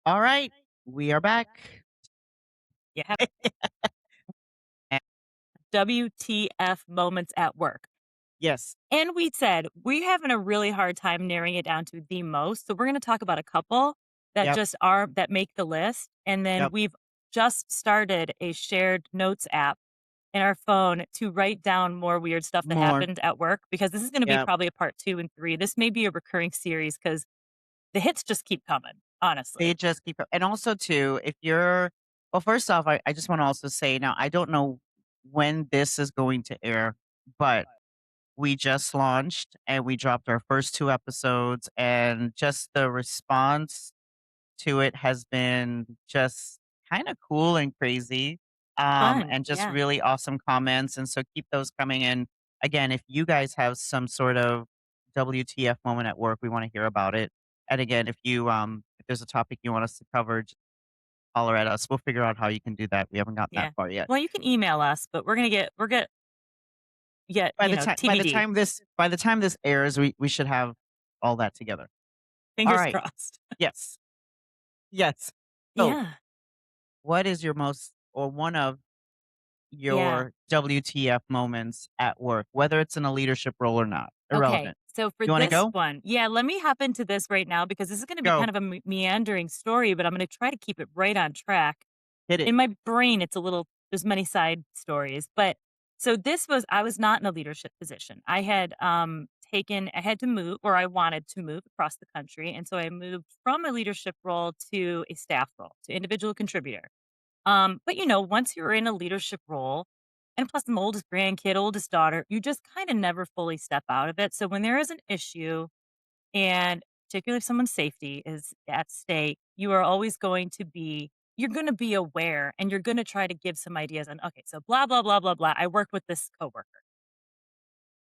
All right, we are back. Yeah. And WTF moments at work. yes, And we said we're having a really hard time narrowing it down to the most. So we're going to talk about a couple that yep, just are that make the list. And then yep, we've just started a shared notes app in our phone to write down more weird stuff that more, happened at work because this is going to be yep. probably a part 2 and 3. This may be a recurring series because the hits just keep coming, They honestly. just keep and also too, if you're well, first off, I just wanna also say now, I don't know when this is going to air, but we just launched and we dropped our first 2 episodes, and just the response to it has been just kinda cool and crazy, Fun. and just Yeah. really awesome comments, and so keep those coming in. Again, if you guys have some sort of WTF moment at work, we wanna hear about it. And again, if there's a topic you want us to cover, just holler at us. We'll figure out how you can do that. We haven't gotten that Yeah. far yet. Well, you can email us, but By the time by the TBD. time this by the time this airs, we should have all that together. All Fingers right. crossed. Yes. Yes. So, Yeah. what is your most or one of Yeah. your WTF moments at work, whether it's in a leadership role or not? Okay. Irrelevant. So for You wanna this go? one, yeah, let me hop into this right now because this is going to be Go. kind of a meandering story, but I'm going to try to keep it right on track. Hit it. In my brain, it's a little, there's many side stories, but so I was not in a leadership position. I had to move, or I wanted to move across the country. And so I moved from a leadership role to a staff role, to individual contributor. But once you're in a leadership role, and plus I'm oldest grandkid, oldest daughter, you just kind of never fully step out of it. So when there is an issue, and particularly if someone's safety is at stake, you're going to be aware and you're going to try to give some ideas on, okay, so blah, blah, blah, blah, blah. I worked with this coworker.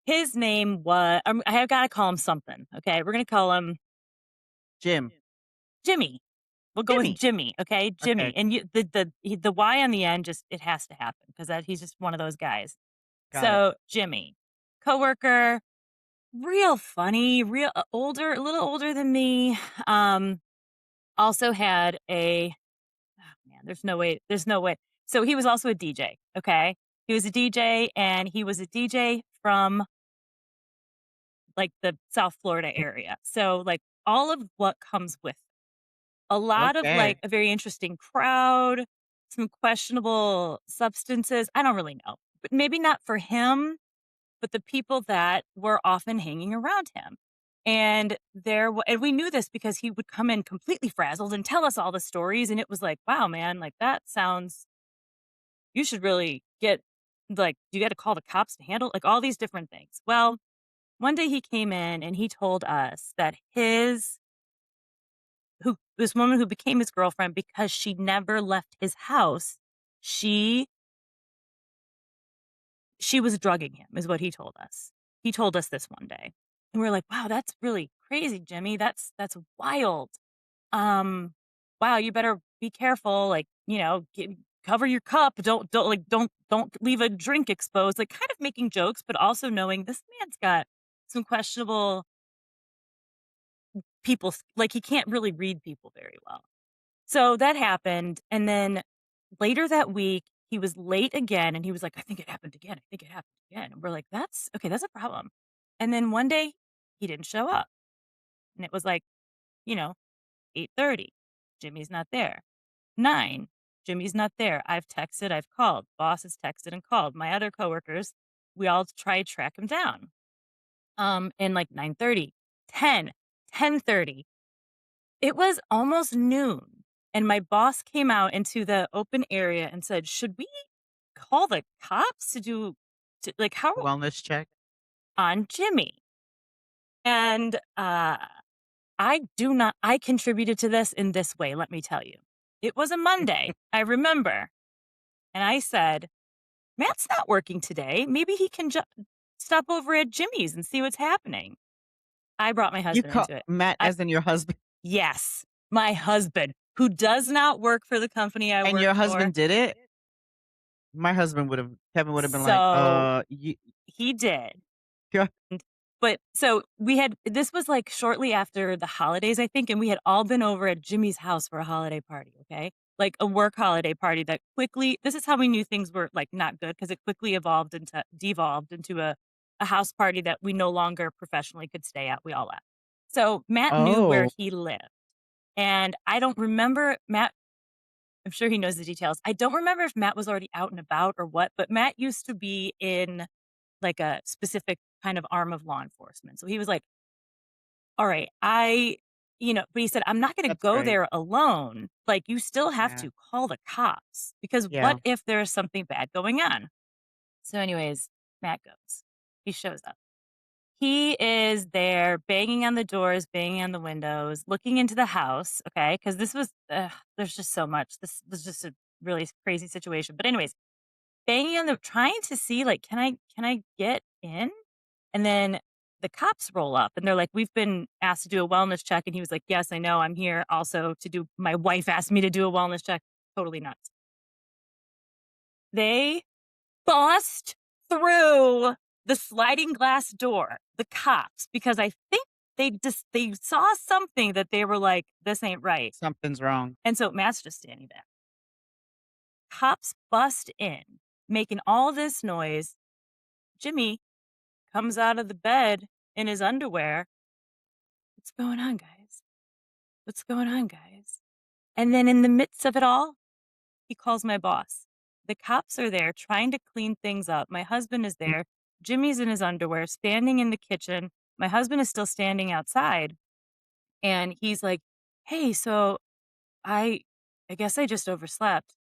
His name was, I have got to call him something. Okay. We're going to call him Jim. Jimmy. We'll go with Jimmy. Jimmy, okay? Okay. Jimmy, and the Y on the end just it has to happen because that he's just one of those guys. Got it. So, Jimmy, coworker, real funny, real older, a little older than me. Um, Also had a oh man, there's no way. So he was also a DJ, okay? He was a DJ and he was a DJ from like the South Florida area. So like all of what comes with a lot of, like, Okay. a very interesting crowd, some questionable substances, I don't really know, but maybe not for him, but the people that were often hanging around him. And we knew this because he would come in completely frazzled and tell us all the stories, and it was like, "Wow, man, like, that sounds you should really get you gotta call the cops to handle" like, all these different things. Well, one day he came in and he told us that his who this woman who became his girlfriend because she never left his house, she she was drugging him is what he told us. He told us this one day. And we're like, "Wow, that's really crazy, Jimmy. That's wild. Um, wow, you better be careful, like, cover your cup. Don't leave a drink exposed." Like kind of making jokes, but also knowing this man's got some questionable like he can't really read people very well. So that happened, and then later that week, he was late again, and he was like, "I think it happened again. I think it happened again." And we're like, "That's okay, that's a problem." And then one day, he didn't show up, and it was like, you know, 8:30, Jimmy's not there. 9, Jimmy's not there. I've texted, I've called. Boss has texted and called. My other coworkers, we all try to track him down. And like 9:30, 10, 10:30. It was almost noon, and my boss came out into the open area and said, "Should we call the cops like, how Wellness check. on Jimmy?" And, I contributed to this in this way, let me tell you. It was a Monday, I remember, and I said, "Matt's not working today. Maybe he can stop over at Jimmy's and see what's happening." I brought my You husband call into it. Matt I as in your husband, Yes, my husband, who does not work for the company I and work your for. husband did it? My husband Kevin would have been like, So you he did. go." But so we had this was, like, shortly after the holidays, I think, and we had all been over at Jimmy's house for a holiday party, okay? Like, a work holiday party that quickly this is how we knew things were, like, not good because it quickly devolved into a house party that we no longer professionally could stay at, we all left. So, Matt knew where Oh, he lived, and I don't remember Matt I'm sure he knows the details. I don't remember if Matt was already out and about or what, but Matt used to be in, like, a specific kind of arm of law enforcement. So he was like, "All right, but he said, "I'm not gonna that's go great. there alone. Like, you still have Yeah. to call the cops because Yeah. what if there's something bad going on?" So anyways, Matt goes. He shows up. He is there banging on the doors, banging on the windows, looking into the house, okay? Because this was there's just so much. This was just a really crazy situation. But anyways, banging on the trying to see, like, "Can I get in?" And then the cops roll up and they're like, "We've been asked to do a wellness check." And he was like, "Yes, I know. I'm here also to do my wife asked me to do a wellness check." Totally nuts. They bust through the sliding glass door, the cops, because I think they saw something that they were like, "This ain't right." Something's wrong. And so Matt's just standing back. Cops bust in, making all this noise. Jimmy comes out of the bed in his underwear. "What's going on, guys? What's going on, guys?" And then in the midst of it all, he calls my boss. The cops are there trying to clean things up. My husband is there. Jimmy's in his underwear, standing in the kitchen. My husband is still standing outside. And he's like, "Hey, so I I guess I just overslept.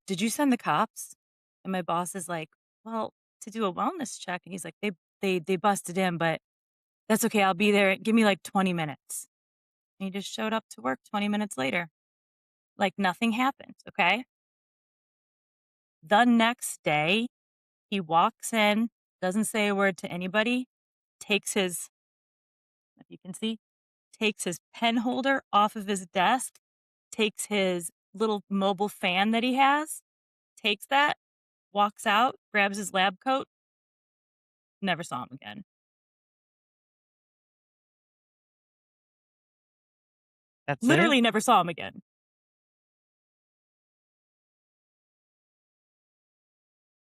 Did you send the cops?" And my boss is like, "Well, to do a wellness check." And he's like, they busted in, but that's okay. I'll be there. Give me like 20 minutes." And he just showed up to work 20 minutes later. Like nothing happened. Okay. The next day, he walks in, doesn't say a word to anybody, takes his if you can see, takes his pen holder off of his desk, takes his little mobile fan that he has, takes that, walks out, grabs his lab coat, never saw him again. That's it? Literally never saw him again.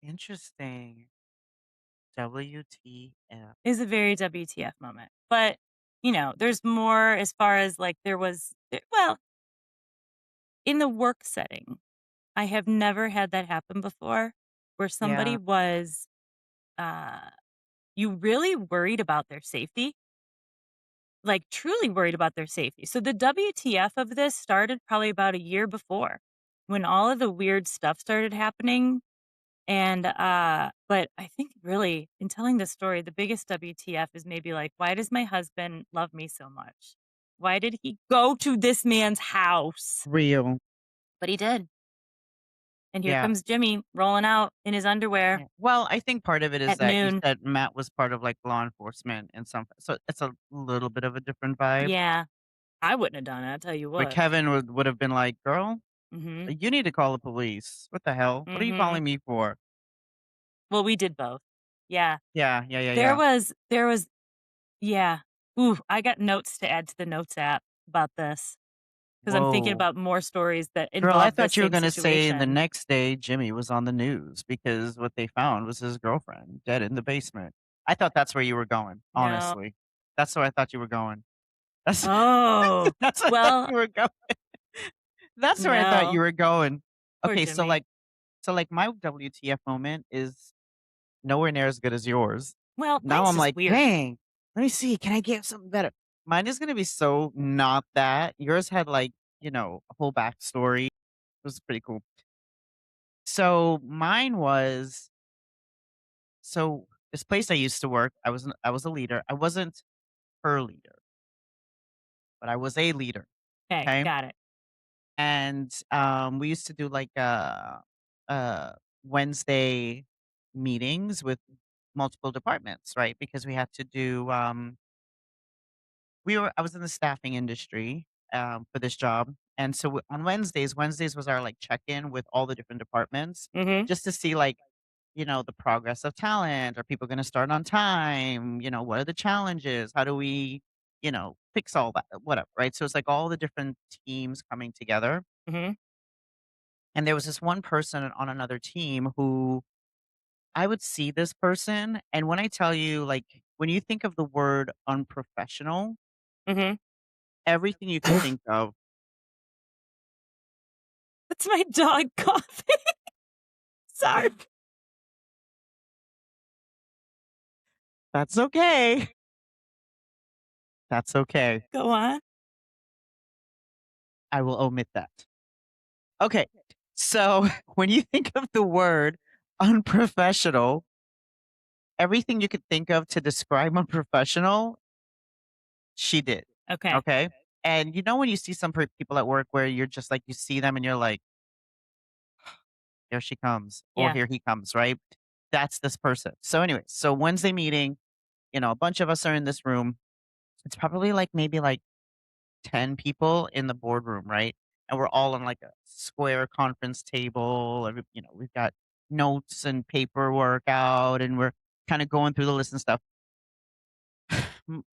Interesting. WTF. Is a very WTF moment. But, there's more as far as like well, in the work setting, I have never had that happen before where somebody Yeah. was uh you really worried about their safety, like truly worried about their safety. So the WTF of this started probably about a year before when all of the weird stuff started happening. And but I think really in telling this story, the biggest WTF is maybe like, why does my husband love me so much? Why did he go to this man's house? Real. But he did. And here Yeah. comes Jimmy rolling out in his underwear Yeah. Well, I think part of it is at that you noon. said Matt was part of, like, law enforcement and some so it's a little bit of a different vibe. Yeah, I wouldn't have done it, I'll tell you Where what. Kevin would have been like, "Girl, Mhm, you need to call the police. What the hell? What are you mhm. calling me for?" Well, we did both. Yeah. Yeah, yeah, yeah, There yeah. was there was yeah. Ooh, I got notes to add to the notes app about this because 'cause I'm thinking Whoa. about more stories that Girl, I involve this thought you were same gonna say the situation. next day Jimmy was on the news because what they found was his girlfriend dead in the basement. I thought that's where you were going, No. honestly. That's where I thought you were going. That's Oh, that's where I thought well, you were going. That's where I thought you no. were going. Poor Okay, Jimmy. so, like, my WTF moment is nowhere near as good as yours. Well, Now mine's I'm just like, weird. "Dang, let me see, can I get something better?" Mine is gonna be so not that. Yours had, like, a whole backstory. It was pretty cool. So, mine was so this place I used to work, I was a leader. I wasn't her leader, but I was a leader, Okay, okay? got it. And, we used to do, like, uh, Wednesday meetings with multiple departments, right? Because we had to do, I was in the staffing industry, for this job, and so on Wednesdays was our, like, check-in with all the different departments Mhm. just to see, like, the progress of talent. Are people going to start on time? What are the challenges? How do we, fix all that? Whatever. Right. So it's like all the different teams coming together. Mhm. And there was this one person on another team who I would see this person. And when I tell you, like, when you think of the word unprofessional, Mhm. everything you could think of, That's my dog coughing. Sorry. that's okay. That's okay. Go on. I will omit that. Okay. So when you think of the word unprofessional, everything you could think of to describe unprofessional, she did. Okay. Okay. And when you see some people at work where you're just like, you see them and you're like, here she comes or Yeah. here he comes, right? That's this person. So, anyway, so Wednesday meeting, a bunch of us are in this room. It's probably like maybe like 10 people in the boardroom, right? And we're all on like a square conference table. We've got notes and paperwork out and we're kind of going through the list and stuff.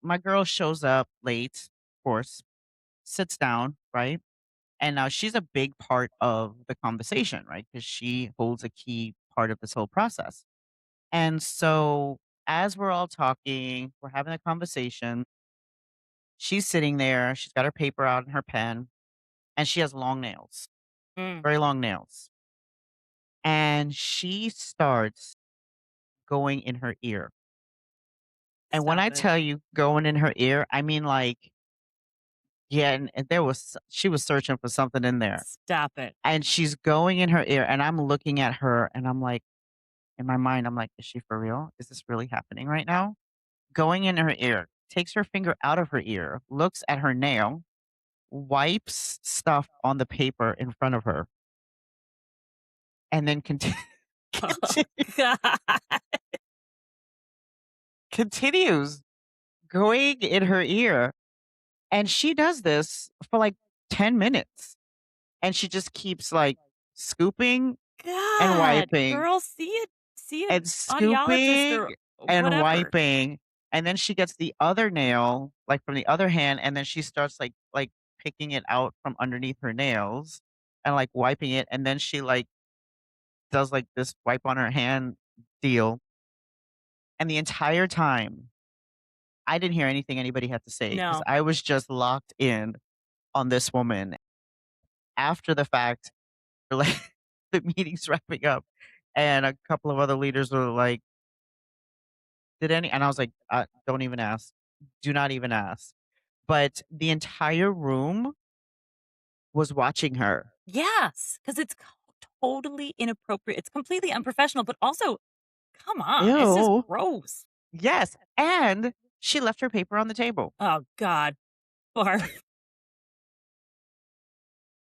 My girl shows up late, of course, sits down, right? And now she's a big part of the conversation, right? Because she holds a key part of this whole process. And so as we're all talking, we're having a conversation. She's sitting there, she's got her paper out and her pen, and she has long nails, Mm. very long nails. And she starts going in her ear. And when Stop I it. tell you going in her ear, I mean like, yeah, and she was searching for something in there. Stop it. And she's going in her ear, and I'm looking at her and I'm like, in my mind, I'm like, is she for real? Is this really happening right now? Going in her ear, takes her finger out of her ear, looks at her nail, wipes stuff on the paper in front of her, and then Oh conti- god. continues going in her ear. And she does this for like 10 minutes. And she just keeps like scooping and God. wiping Girl, see a and audiologist scooping or and whatever. wiping. And then she gets the other nail, like from the other hand, and then she starts like picking it out from underneath her nails and like wiping it. And then she like does like this wipe on her hand deal. And the entire time, I didn't hear anything anybody had to say because No. I was just locked in on this woman. After the fact, like the meeting's wrapping up, and a couple of other leaders were like, "Did any?" And I was like, "Don't even ask. Do not even ask." But the entire room was watching her. Yes, because it's totally inappropriate. It's completely unprofessional, but also, come on, it's just Ew. gross. Yes, and she left her paper on the table. Oh god. Barf.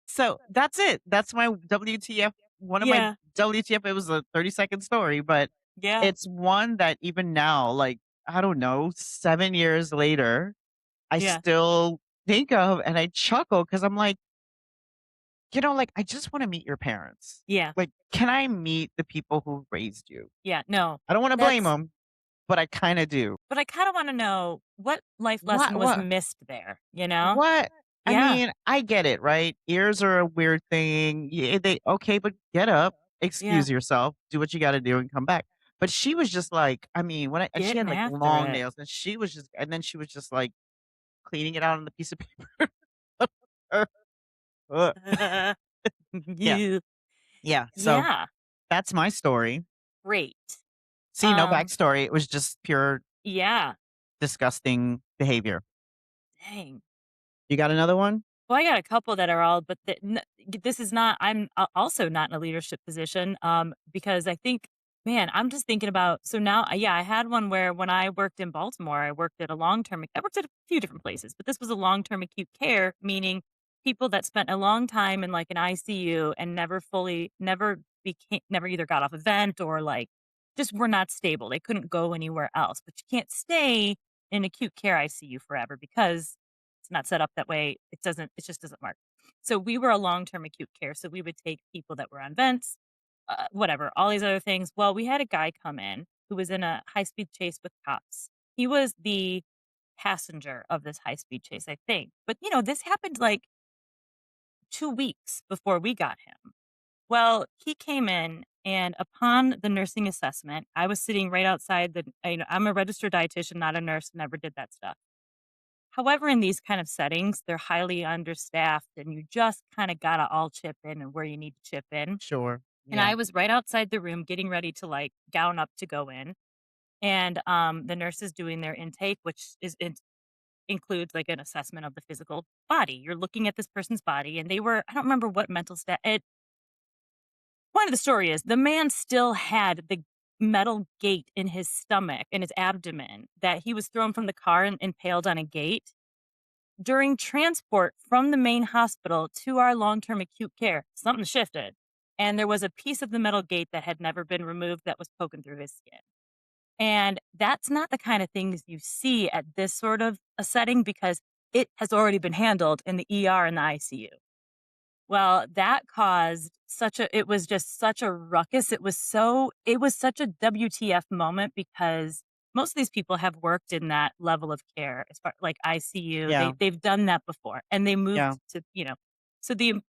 So that's it. That's my WTF. One of my Yeah. WTF. It was a 30-second story, but Yeah. it's one that even now, like, I don't know, 7 years later, I Yeah. still think of and I chuckle because I'm like, like, I just want to meet your parents. Yeah. Like, can I meet the people who raised you? Yeah. No. I don't want to blame That's them, but I kind of do. but I kinda wanna know what life What? lesson was What? missed there, you know? What? I Yeah. mean, I get it, right? Ears are a weird thing. They okay, but get up, Yeah. excuse yourself, do what you got to do, and come back. But she was just like, I mean, and she had Getting like after long it. nails, and then she was just like cleaning it out on the piece of paper. Uh, yeah, You yeah. So Yeah. that's my story. Great. See, no Um, backstory. It was just pure yeah. disgusting behavior. Dang. You got another one? Well, I got a couple that are all, but this is not. I'm also not in a leadership position. Because I think, man, I'm just thinking about. So now, yeah, I had one where when I worked in Baltimore, I worked at a long term. I worked at a few different places, but this was a long term acute care, meaning people that spent a long time in like an ICU and never either got off a vent or like just were not stable. They couldn't go anywhere else. But you can't stay in acute care ICU forever because it's not set up that way. It just doesn't work. So we were a long-term acute care. So we would take people that were on vents. whatever, all these other things. Well, we had a guy come in who was in a high speed chase with cops. He was the passenger of this high speed chase, I think. But, this happened like 2 weeks before we got him. Well, he came in, and upon the nursing assessment, I was sitting right outside I'm a registered dietitian, not a nurse, never did that stuff. However, in these kind of settings, they're highly understaffed and you just kind of got to all chip in and where you need to chip in. Sure. And Yeah. I was right outside the room getting ready to like gown up to go in. And the nurse is doing their intake, which includes like an assessment of the physical body. You're looking at this person's body, and I don't remember what mental stat. Point of the story is the man still had the metal gate in his stomach and his abdomen that he was thrown from the car and impaled on a gate. During transport from the main hospital to our long-term acute care, something shifted, and there was a piece of the metal gate that had never been removed that was poking through his skin. And that's not the kind of things you see at this sort of a setting because it has already been handled in the ER and the ICU. Well, that caused it was just such a ruckus. It was such a WTF moment because most of these people have worked in that level of care as far like ICU. Yeah. They've done that before and they Yeah. moved to, so the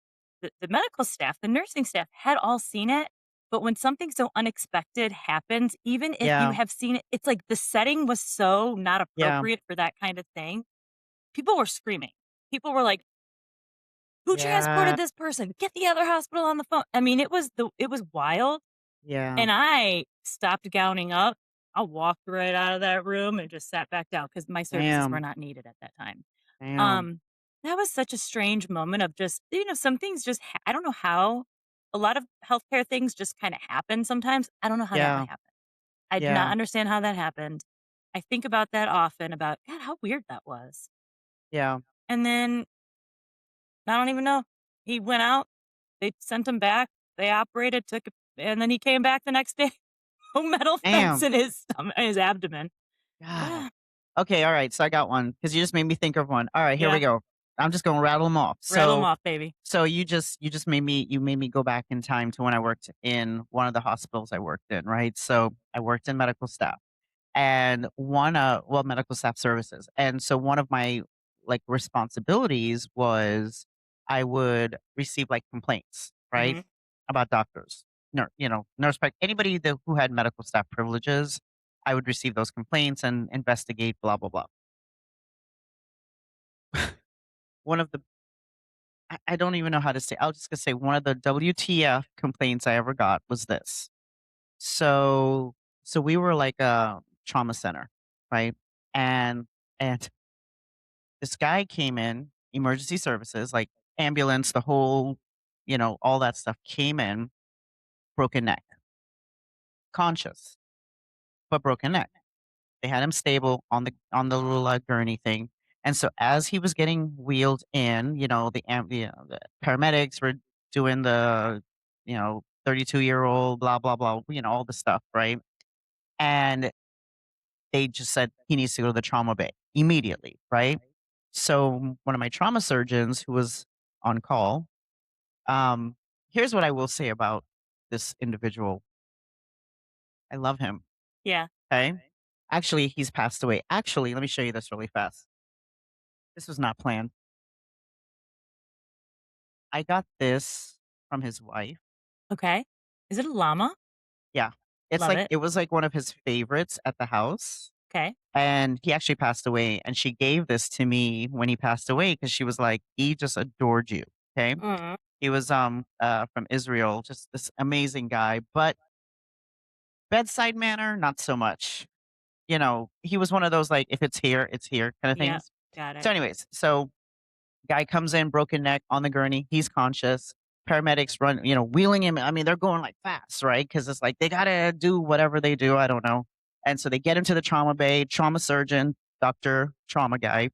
medical staff, the nursing staff had all seen it, but when something so unexpected happens, even if you Yeah. have seen it, it's like the setting was so not Yeah. appropriate for that kind of thing. People were screaming. People were like, "Who Yeah. transported this person? Get the other hospital on the phone." I mean, it was wild, Yeah. and I stopped gowning up. I walked right out of that room and just sat back down because my services were Damn. not needed at that time. Damn. Um, that was such a strange moment of just, some things just I don't know how a lot of healthcare things just kinda happen sometimes. I don't know how that one Yeah. happened. I do not Yeah. understand how that happened. I think about that often about, God, how weird that was. Yeah. And then I don't even know. He went out, they sent him back, they operated, and then he came back the next day, no metal fence Damn. in his in his abdomen. God. Okay, all right, so I got one because you just made me think of one. All right, here we Yeah, go. I'm just gonna rattle them off. rattle him So off, baby. so you just made me go back in time to when I worked in one of the hospitals I worked in, right? So I worked in medical staff and medical staff services. And so one of my like responsibilities was I would receive like complaints, right? Mhm. About doctors, nurse prac anybody who had medical staff privileges, I would receive those complaints and investigate, blah, blah, blah. One of the I don't even know how to say I'll just gonna say one of the WTF complaints I ever got was this. So we were like a trauma center, right? And and this guy came in, emergency services, like ambulance, the whole, all that stuff came in, broken neck, conscious, but broken neck. They had him stable on the little, gurney thing, and so as he was getting wheeled in, the paramedics were doing the, 32-year-old, blah, blah, blah, all the stuff, right? And they just said, "He needs to go to the trauma bay immediately," right? So, one of my trauma surgeons who was on call, um, here's what I will say about this individual. I love him, Yeah. okay? Actually, he's passed away. Actually, let me show you this really fast. This was not planned. I got this from his wife. Okay. Is it a llama? Yeah. Love it. It was like one of his favorites at the house, Okay. and he actually passed away, and she gave this to me when he passed away because she was like, "He just adored you." Okay? Mm. He was, from Israel, just this amazing guy, but bedside manner, not so much. He was one of those, like, if it's here kinda Yeah. things. Got it. So anyways, guy comes in, broken neck on the gurney. He's conscious. Paramedics run, wheeling him. I mean, they're going like fast, right? Because it's like they gotta do whatever they do. I don't know. And so they get him to the trauma bay. Trauma surgeon, doctor, trauma guy,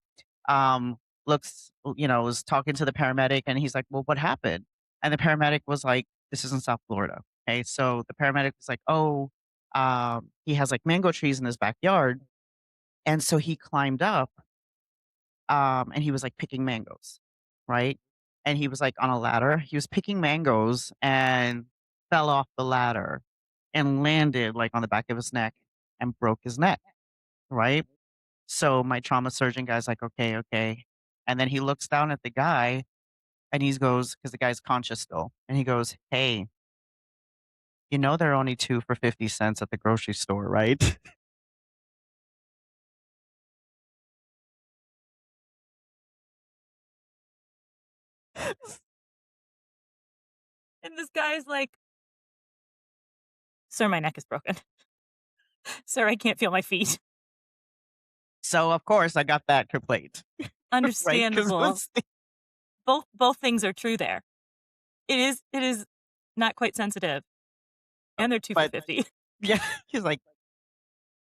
um, looks, was talking to the paramedic, and he's like, "Well, what happened?" And the paramedic was like, "This is in South Florida." Okay, so the paramedic was like, "Oh, he has like mango trees in his backyard," and so he climbed up, and he was, like, picking mangoes, right? And he was, like, on a ladder. He was picking mangoes, and fell off the ladder and landed, like, on the back of his neck and broke his neck, right? So my trauma surgeon guy's like, "Okay, okay." And then he looks down at the guy and he goes, because the guy's conscious still, and he goes, "Hey, you know they're only 2 for 50 cents at the grocery store, right?" And this guy's like, "Sir, my neck is broken. Sir, I can't feel my feet." So, of course, I got that complaint, right? Because it Understandable. was Both things are true there. It is not quite sensitive, and they're 2 for but 50. yeah, he's like,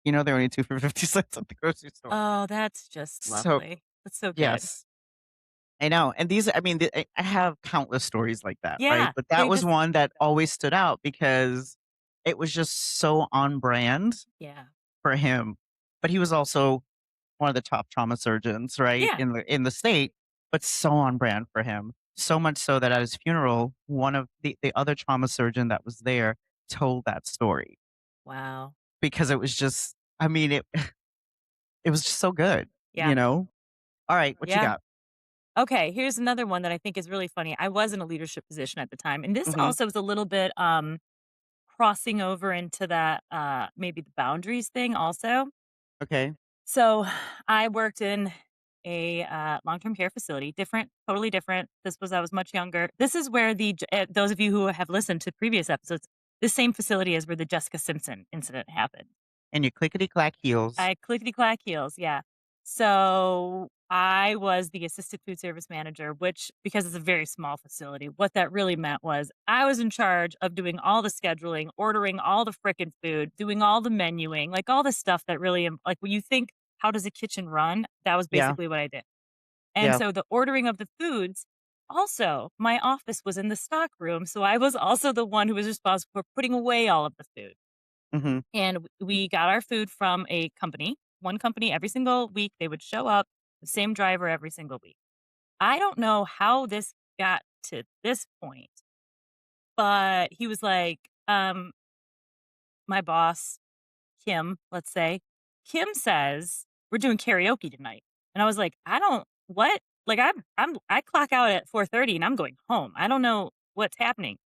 "You know they're only 2 for 50 cents at the grocery store." Oh, that's just So, lovely. That's so good. yes. I know, and these I mean, I have countless stories like that, right? Yeah, But that they was just one that always stood out because it was just so on brand yeah. for him. But he was also one of the top trauma surgeons, right, Yeah. in the state, but so on brand for him. So much so that at his funeral, one of the other trauma surgeon that was there told that story Wow. because it was just I mean, it was just so good, Yeah. All right, what you Yeah. got? Okay, here's another one that I think is really funny. I was in a leadership position at the time, and this Mhm. also was a little bit, crossing over into that, maybe the boundaries thing also. Okay. So, I worked in a, long-term care facility, different, totally different. I was much younger. This is where those of you who have listened to previous episodes, the same facility is where the Jessica Simpson incident happened. And your clickety clack heels. I clickety clack heels, yeah. So I was the assistant food service manager, which because it's a very small facility, what that really meant was I was in charge of doing all the scheduling, ordering all the frickin' food, doing all the menuing, like all the stuff that really like when you think how does a kitchen run, that was Yeah, basically what I did. And yeah. so the ordering of the foods, also my office was in the stock room, so I was also the one who was responsible for putting away all of the food. Mhm. And we got our food from a company, one company every single week. They would show up, the same driver every single week. I don't know how this got to this point, but he was like, my boss, Kim, let's say, Kim says, "We're doing karaoke tonight." And I was like, "I don't what?" Like I clock out at 4:30 and I'm going home. I don't know what's happening.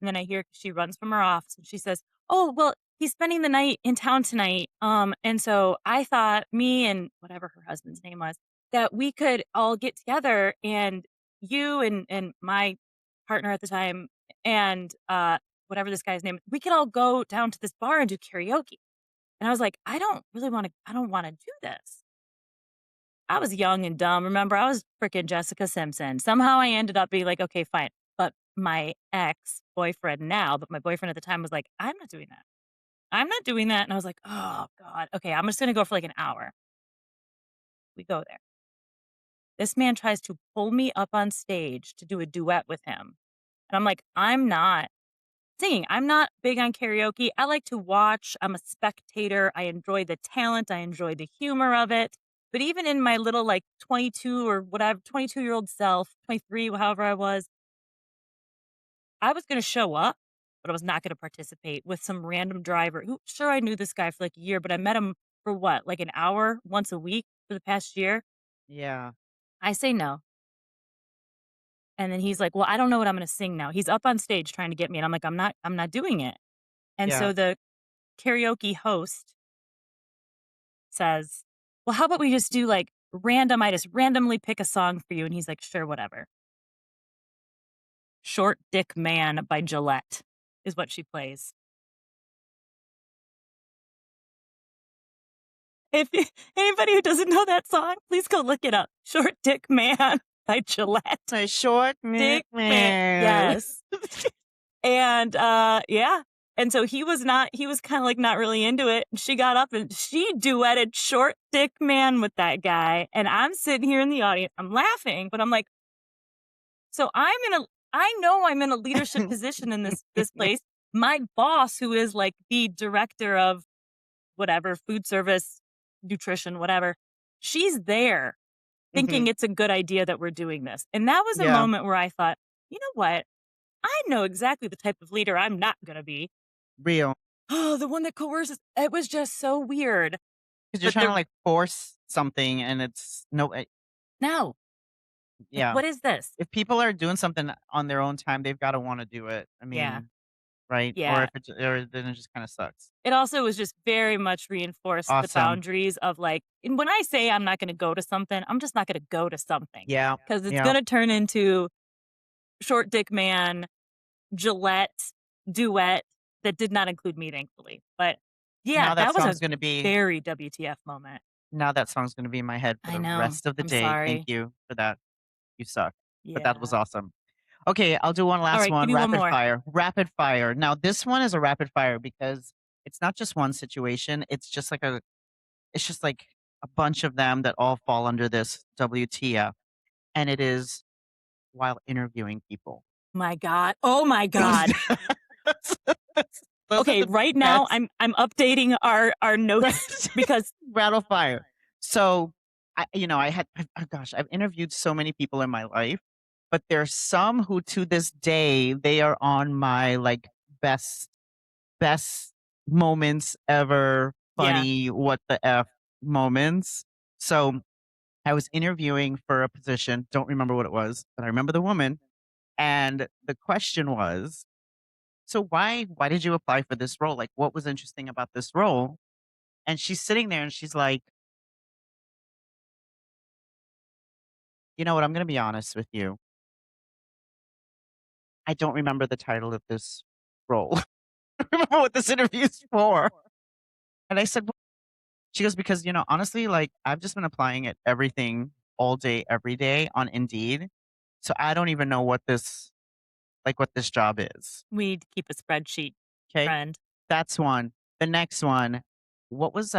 And then I hear she runs from her office and she says, "Oh, well, he's spending the night in town tonight. And so I thought me and whatever her husband's name was, that we could all get together and you and my partner at the time and whatever this guy's name, we could all go down to this bar and do karaoke." And I was like, I don't wanna do this." I was young and dumb, remember, I was freaking Jessica Simpson. Somehow I ended up being like, "Okay, fine." But my ex-boyfriend now, but my boyfriend at the time was like, "I'm not doing that. I'm not doing that." And I was like, "Oh god, okay, I'm just gonna go for like an hour." We go there. This man tries to pull me up on stage to do a duet with him. And I'm like, "I'm not singing. I'm not big on karaoke. I like to watch. I'm a spectator. I enjoy the talent. I enjoy the humor of it. But even in my little like 22 or whatever, 22-year-old self, 23, however I was, I was going to show up, but I was not going to participate with some random driver who, sure, I knew this guy for like a year, but I met him for what, like an hour once a week for the past year. Yeah, I say no. And then he's like, "Well, I don't know what I'm going to sing now." He's up on stage trying to get me. And I'm like, I'm not doing it. And yeah. so the karaoke host says, "Well, how about we just do like random? I just randomly pick a song for you." And he's like, "Sure, whatever." Short Dick Man by Gillette is what she plays. If anybody who doesn't know that song, please go look it up. Short Dick Man by Gillette. A short neck Dick Man. man. Yes. And yeah. And so he was kind of like not really into it. And she got up and she duetted Short Dick Man with that guy. And I'm sitting here in the audience. I'm laughing, but I'm like, so I know I'm in a leadership position in this place. My boss, who is like the director of whatever, food service, nutrition, whatever, she's there thinking Mhm. it's a good idea that we're doing this. And that was a Yeah. moment where I thought, you know what? I know exactly the type of leader I'm not gonna be. Real. Oh, the one that coerces it was just so weird. 'Cause you're But trying to, the like, force something and it's no no, like, yeah. what is this? If people are doing something on their own time, they've gotta wanna do it. I Yeah, mean, right? Or yeah. if it's or then it just kinda sucks. It also was just very much reinforced the Awesome. boundaries of, like and when I say I'm not gonna go to something, I'm just not gonna go to something Yeah. because it's Yeah. gonna turn into short dick man, Gillette, duet that did not include me, thankfully. But, yeah, Now that that was a song's gonna be very WTF moment. now that song's gonna be in my head for I the know. rest of the I'm day. Thank sorry. you for that. You suck. But that was Yeah. awesome. Okay, I'll do one last Alright, give one, me one rapid more. fire. Rapid fire. Now this one is a rapid fire because it's not just one situation, it's just like a bunch of them that all fall under this WTF, and it is while interviewing people. My god. Oh my Those god. those are Okay, the right now, best I'm updating our notes because rattle fire. So, I had oh gosh, I've interviewed so many people in my life, but there's some who to this day, they are on my, like, best moments ever, yeah, funny, what the F moments. So, I was interviewing for a position, don't remember what it was, but I remember the woman, and the question was, "So why did you apply for this role? Like, what was interesting about this role?" And she's sitting there and she's like, "You know what? I'm gonna be honest with you. I don't remember the title of this role. I don't remember what this interview is for." And I said, "Well," she goes, "Because, honestly, like, I've just been applying at everything all day, every day on Indeed. So I don't even know what this job is." we need to keep a spreadsheet, Okay. friend. That's one. The next one, what was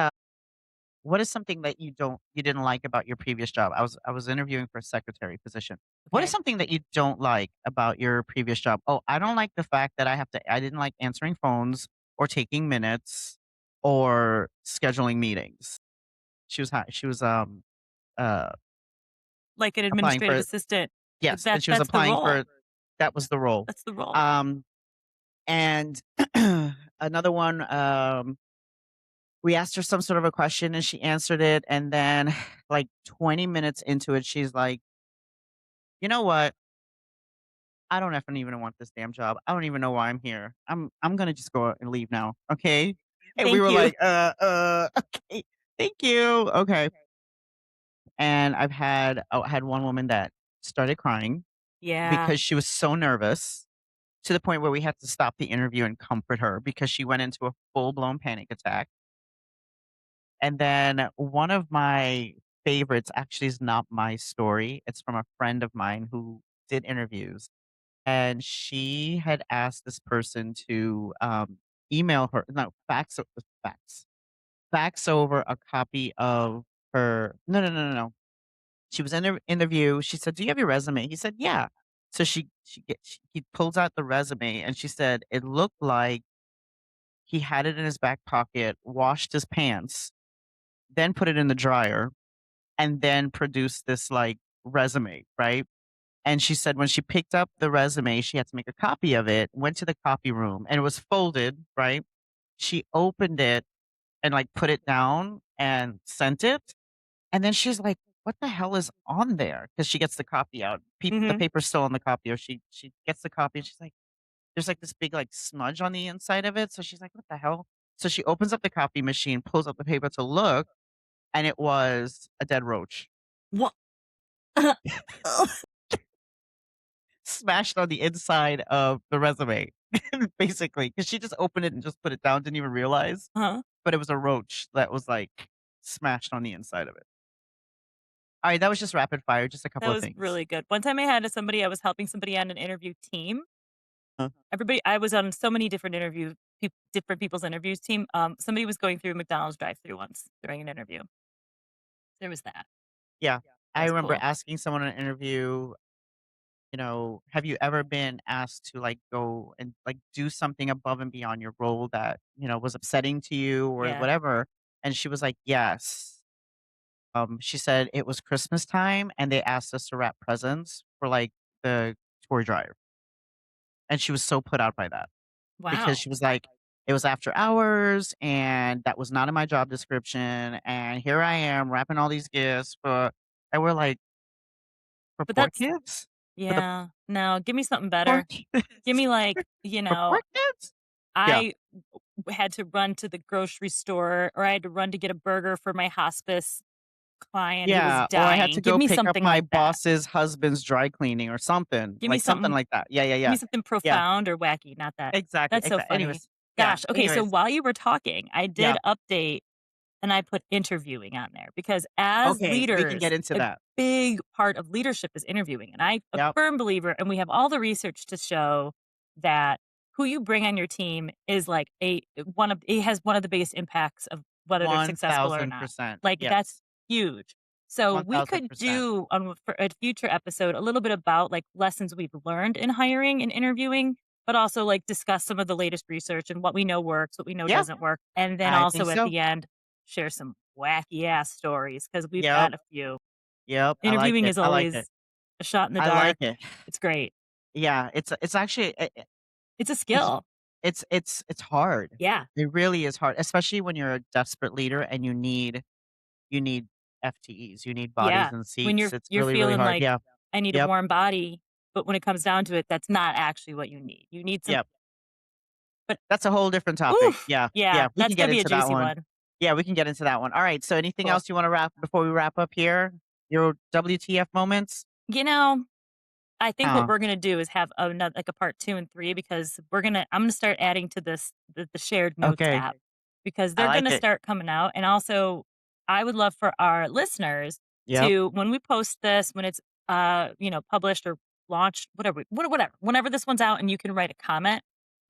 what is something that you didn't like about your previous job? I was interviewing for a secretary position. What is Okay. something that you don't like about your previous job? "Oh, I don't like the fact that I didn't like answering phones or taking minutes or scheduling meetings." She was, uh, Like an applying administrative for assistant. Like, yes, and she was that's the applying role. for that was the role. That's the role. Um, and another one, we asked her some sort of a question and she answered it, and then, like, 20 minutes into it, she's like, "You know what? I don't effing even want this damn job. I don't even know why I'm here. I'm gonna just go and leave now, okay?" And we Thank were you. like, okay, thank you, okay." And I had one woman that started crying Yeah. because she was so nervous to the point where we had to stop the interview and comfort her because she went into a full-blown panic attack. And then one of my favorites actually is not my story. It's from a friend of mine who did interviews, and she had asked this person to, email her no, fax over a copy of her no. She was in her interview, she said, "Do you have your resume?" He said, "Yeah." So he pulls out the resume, and she said, "It looked like he had it in his back pocket, washed his pants, then put it in the dryer, and then produced this, like, resume," right? And she said when she picked up the resume, she had to make a copy of it, went to the copy room, and it was folded, right? She opened it and, like, put it down and sent it, and then she's like, "What the hell is on there?" Because she gets the copy out. The Mhm. paper's still on the copy, or she gets the copy, and she's like, "There's, like, this big, like, smudge on the inside of it," so she's like, "What the hell?" So she opens up the copy machine, pulls up the paper to look, and it was a dead roach What? smashed on the inside of the resume, basically, because she just opened it and just put it down, didn't even realize, Huh? but it was a roach that was, like, smashed on the inside of it. Alright, that was just rapid fire, just a couple That of was things. really good. One time I was helping somebody on an interview team. Uh, Everybody I was on so many different different people's interviews team. Somebody was going through a McDonald's drive-through once during an interview. There was that. yeah. That I was remember cool. asking someone in an interview, "Have you ever been asked to, like, go and, like, do something above and beyond your role that, was upsetting to you or Yeah. whatever?" And she was like, "Yes." She said it was Christmas time and they asked us to wrap presents for, like, the tour drive. and she was so put out by that because Wow. she was like, "It was after hours, and that was not in my job description, and here I am wrapping all these gifts for," and we're like, "For But poor that's kids? For the yeah. No, give me something poor better. Give kids? me, like, For poor kids?" Yeah. I had to run to the grocery store, or I had to run to get a burger for my hospice client who was Yeah, or I had dying. to Give go me pick up something my like that. boss's husband's dry cleaning or Give me something something like that. Yeah, yeah, give yeah. me something Yeah, profound or wacky, not that. exactly, That's so exactly. funny. Anyways, yeah, Gosh, okay, so anyways, while you were talking, I did yeah. update and I put interviewing on there because as Okay, we can leaders, get into a that. big part of leadership is interviewing. And I'm a Yep, firm believer, and we have all the research to show that who you bring on your team is like it has one of the biggest impacts of whether they're successful or not. 1000%. Like that's Yes, huge. So we could 1000%. do on for a future episode a little bit about like lessons we've learned in hiring and interviewing, but also like discuss some of the latest research and what we know works, what we know Yeah, doesn't work, and then I think also at so. the end share some wacky ass stories because 'cause we've Yep, got a few. yep, I like Interviewing it, is I like it. always a shot in the I like dark. it. It's great. Yeah, it's actually It's a it's skill. it's hard. Yeah. It really is hard, especially when you're a desperate leader and you need FTEs, you need bodies Yeah. in When seats. It's you're really, really feeling hard. like, Yeah. "I need a Yep. warm body," but when it comes down to it, that's not actually what you need. You need some Yep. but That's a whole different topic. oof, Yeah. yeah, Yeah. We that's can get gonna be a into that juicy one. one. Yeah, we can get into that one. All right. So anything Cool. else you want to wrap before we wrap up here? Your WTF moments? You know, I think what Huh. we're gonna do is have another like a part 2 and 3 because I'm gonna start adding to this the shared notes Okay. app because I they're like gonna it. start coming out, and also, I would love for our listeners Yep. to when we post this, when it's, published or launched, whatever, whenever this one's out and you can write a comment,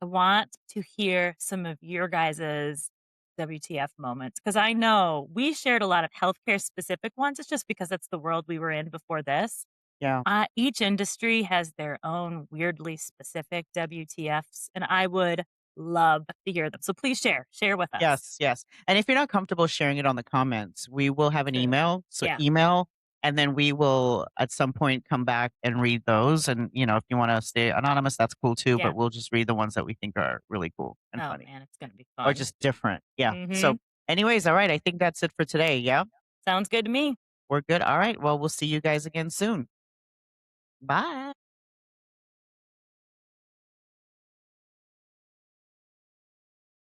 I want to hear some of your guys's WTF moments because I know we shared a lot of healthcare specific ones, it's just because that's the world we were in before this. Yeah. Each industry has their own weirdly specific WTFs, and I would love to hear them. So please share with us. Yes, yes. And if you're not comfortable sharing it on the comments, we will have an True. email. So Yeah. email, and then we will at some point come back and read those. And, if you want to stay anonymous, that's cool too. Yeah. But we'll just read the ones that we think are really cool and Oh funny man, it's gonna be or fun. just different. Yeah. So, Mhm. anyways, all right. I think that's it for today. Yeah. Sounds good to me. We're good. All right. Well, we'll see you guys again soon. Bye.